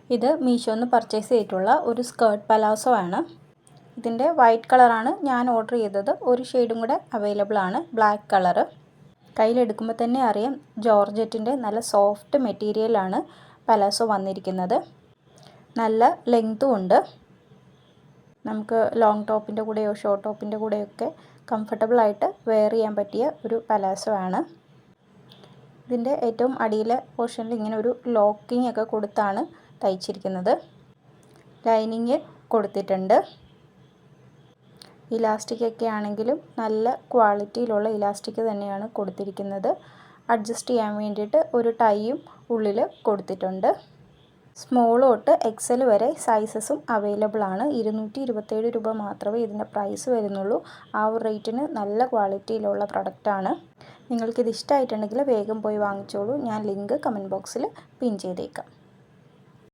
ഇത് മീഷോന്ന് പർച്ചേസ് ചെയ്തിട്ടുള്ള ഒരു സ്കേർട്ട് പലാസോ ആണ്. ഇതിൻ്റെ വൈറ്റ് കളറാണ് ഞാൻ ഓർഡർ ചെയ്തത്. ഒരു ഷെയ്ഡും കൂടെ അവൈലബിൾ ആണ്, ബ്ലാക്ക് കളറ്. കയ്യിലെടുക്കുമ്പോൾ തന്നെ അറിയാം ജോർജറ്റിൻ്റെ നല്ല സോഫ്റ്റ് മെറ്റീരിയലാണ് പലാസോ വന്നിരിക്കുന്നത്. നല്ല ലെങ്ത്തും ഉണ്ട്. നമുക്ക് ലോങ് ടോപ്പിൻ്റെ കൂടെയോ ഷോർട്ട് ടോപ്പിൻ്റെ കൂടെയൊക്കെ കംഫർട്ടബിളായിട്ട് വെയർ ചെയ്യാൻ പറ്റിയ ഒരു പലാസോ ആണ്. ഇതിൻ്റെ ഏറ്റവും അടിയിലെ പോർഷനിൽ ഇങ്ങനെ ഒരു ലോക്കിംഗ് ഒക്കെ കൊടുത്താണ് തയ്ച്ചിരിക്കുന്നത്. ലൈനിങ് കൊടുത്തിട്ടുണ്ട്. ഇലാസ്റ്റിക് ഒക്കെ ആണെങ്കിലും നല്ല ക്വാളിറ്റിയിലുള്ള ഇലാസ്റ്റിക് തന്നെയാണ് കൊടുത്തിരിക്കുന്നത്. അഡ്ജസ്റ്റ് ചെയ്യാൻ വേണ്ടിയിട്ട് ഒരു ടൈയും ഉള്ളിൽ കൊടുത്തിട്ടുണ്ട്. സ്മോൾ തൊട്ട് എക്സൽ വരെ സൈസസും അവൈലബിൾ ആണ്. 227 രൂപ മാത്രമേ ഇതിൻ്റെ പ്രൈസ് വരുന്നുള്ളൂ. ആ ഒരു റേറ്റിന് നല്ല ക്വാളിറ്റിയിലുള്ള പ്രൊഡക്റ്റാണ്. നിങ്ങൾക്കിത് ഇഷ്ടമായിട്ടുണ്ടെങ്കിൽ വേഗം പോയി വാങ്ങിച്ചോളൂ. ഞാൻ ലിങ്ക് കമൻറ്റ് ബോക്സിൽ പിൻ ചെയ്തേക്കാം.